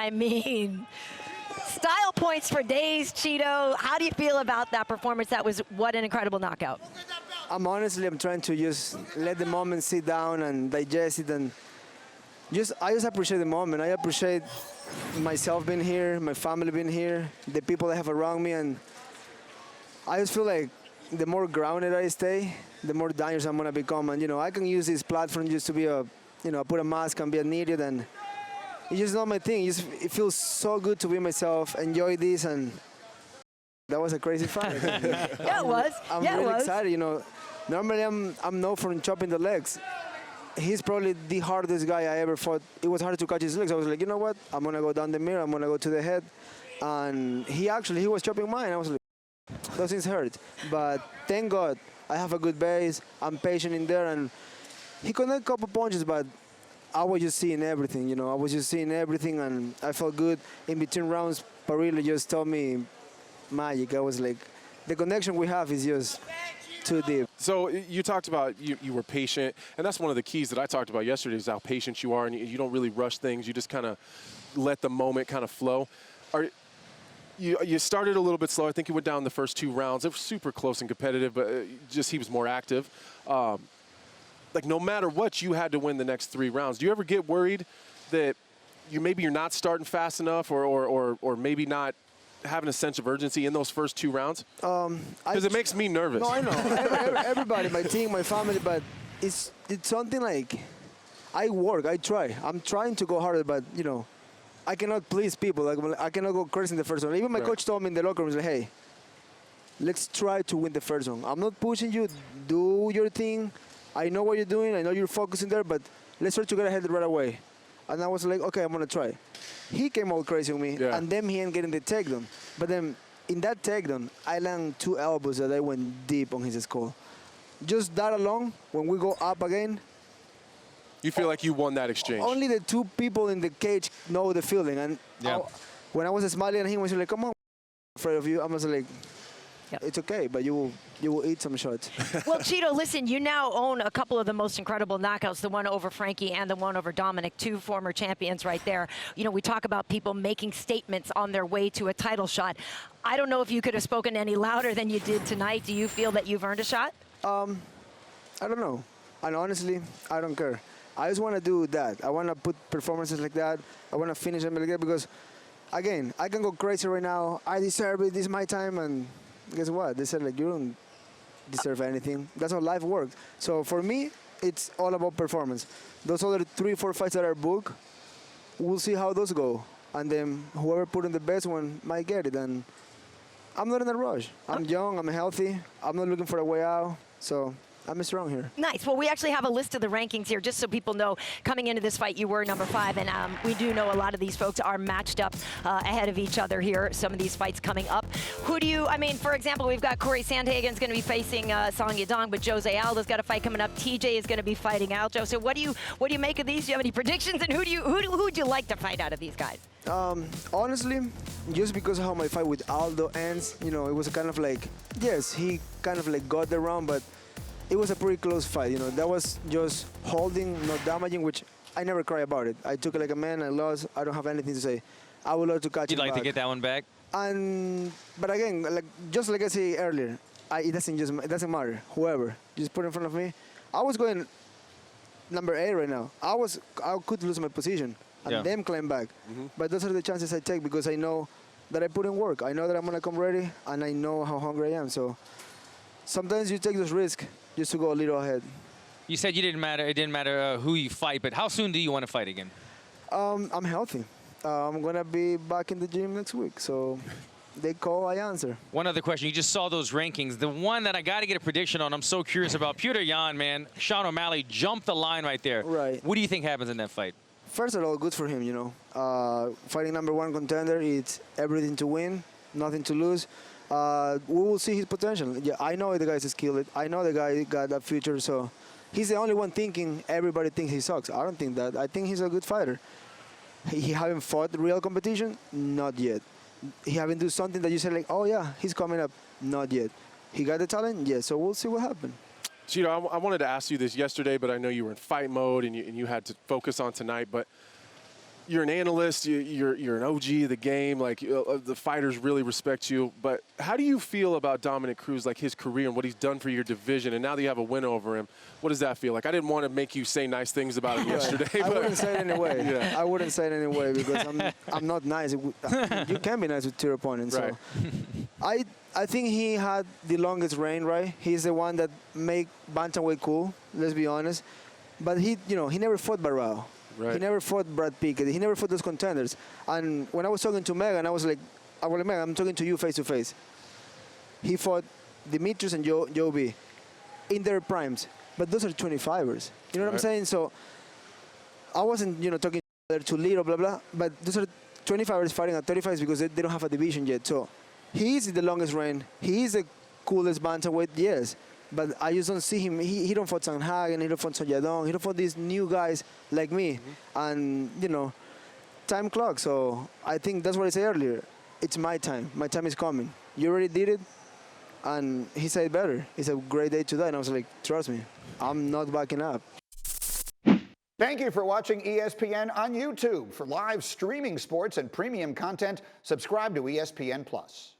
I mean, style points for days, Chito. How do you feel about that performance? That was what an incredible knockout. I'm trying to just let the moment sit down and digest it, and I just appreciate the moment. I appreciate myself being here, my family being here, the people I have around me, and I just feel like the more grounded I stay, the more dangerous I'm gonna become. And I can use this platform just to be put a mask and be an idiot, and it's just not my thing. It feels so good to be myself, enjoy this, and that was a crazy fight. Yeah, it was. I'm really excited. Normally I'm known for chopping the legs. He's probably the hardest guy I ever fought. It was hard to catch his legs. I was like, you know what? I'm gonna go down the mirror. I'm gonna go to the head, and he was chopping mine. I was like, those things hurt. But thank God I have a good base. I'm patient in there, and he connected a couple punches, but I was just seeing everything. I was just seeing everything, and I felt good. In between rounds, Parillo just told me magic. I was like, the connection we have is just too deep. So you talked about you were patient, and that's one of the keys that I talked about yesterday is how patient you are, and you don't really rush things. You just kind of let the moment kind of flow. You started a little bit slow. I think you went down the first 2 rounds. It was super close and competitive, but he was more active. Like no matter what, you had to win the next 3 rounds. Do you ever get worried that maybe you're not starting fast enough, or maybe not having a sense of urgency in those first 2 rounds? Because it makes me nervous. No, I know. Everybody, my team, my family, but it's something like I work, I try. I'm trying to go harder, but I cannot please people. Like I cannot go crazy in the first one. Even my coach told me in the locker room, like, hey, let's try to win the first one. I'm not pushing you. Do your thing. I know what you're doing. I know you're focusing there, but let's try to get ahead right away. And I was like, okay, I'm gonna try. He came all crazy on me, and then he ain't getting the takedown. But then in that takedown, I landed 2 elbows that I went deep on his skull. Just that alone, when we go up again, you feel like you won that exchange. Only the 2 people in the cage know the feeling. And when I was smiling at him, he was like, come on, I'm afraid of you. I was like, it's okay, but you will eat some shots. Well, Chito, listen, you now own a couple of the most incredible knockouts, the one over Frankie and the one over Dominick, 2 former champions right there. We talk about people making statements on their way to a title shot. I don't know if you could have spoken any louder than you did tonight. Do you feel that you've earned a shot? I don't know. And honestly, I don't care. I just want to do that. I want to put performances like that. I want to finish them like that because, again, I can go crazy right now. I deserve it. This is my time. And guess what? They said, like, you don't deserve anything. That's how life works. So for me, it's all about performance. Those other 3, 4 fights that are booked, we'll see how those go. And then whoever put in the best one might get it. And I'm not in a rush. I'm young. I'm healthy. I'm not looking for a way out. So I'm strong here. Nice. Well, we actually have a list of the rankings here, just so people know. Coming into this fight, you were number 5, and we do know a lot of these folks are matched up ahead of each other here. Some of these fights coming up. Who do you? I mean, for example, we've got Corey Sandhagen's going to be facing Song Yadong, but Jose Aldo's got a fight coming up. TJ is going to be fighting Aljo. So what do you make of these? Do you have any predictions? And who would you like to fight out of these guys? Honestly, just because of how my fight with Aldo ends, it was kind of like, yes, he kind of like got the round, but it was a pretty close fight. That was just holding, not damaging, which I never cry about it. I took it like a man. I lost. I don't have anything to say. I would love to catch it back. You'd like to get that one back? But again, just like I said earlier, it doesn't matter. Whoever, just put in front of me. I was going number 8 right now. I could lose my position and then climb back. But those are the chances I take because I know that I put in work. I know that I'm gonna come ready, and I know how hungry I am. So sometimes you take those risks just to go a little ahead. You said it didn't matter who you fight, but how soon do you want to fight again? I'm healthy. I'm going to be back in the gym next week. So they call, I answer. One other question. You just saw those rankings. The one that I got to get a prediction on, I'm so curious about, Petr Yan, man. Sean O'Malley jumped the line right there. Right. What do you think happens in that fight? First of all, good for him, Fighting number 1 contender, it's everything to win, nothing to lose. We will see his potential. Yeah, I know the guy's skilled. I know the guy got that future, so he's the only one thinking everybody thinks he sucks. I don't think that. I think he's a good fighter. He haven't fought real competition? Not yet. He haven't do something that you say like, oh yeah, he's coming up? Not yet. He got the talent? Yes, so we'll see what happens. Chito, I wanted to ask you this yesterday, but I know you were in fight mode and you had to focus on tonight, but you're an analyst, you're an OG of the game, like the fighters really respect you. But how do you feel about Dominick Cruz, like his career and what he's done for your division? And now that you have a win over him, what does that feel like? I didn't want to make you say nice things about him yesterday. I but wouldn't say it anyway. Yeah. I wouldn't say it anyway because I'm not nice. You can be nice with your opponent. Right. So I think he had the longest reign, right? He's the one that make bantamweight cool. Let's be honest. But he never fought Barao. Right. He never fought Brad Pickett. He never fought those contenders. And when I was talking to Megan, I was like, Megan, I'm talking to you face to face. He fought Demetrius and Joe B in their primes. But those are 25ers. You know what I'm saying? So I wasn't, talking to Lito, blah, blah. But those are 25ers fighting at 35s because they don't have a division yet. So he is the longest reign. He is the coolest bantamweight, yes. But I just don't see him. He don't fight Sanghagen, he don't fight Son Yadong, he don't fight these new guys like me. And, time clock. So I think that's what I said earlier. It's my time. My time is coming. You already did it. And he said better. It's a great day today. And I was like, trust me, I'm not backing up. Thank you for watching ESPN on YouTube. For live streaming sports and premium content, subscribe to ESPN+.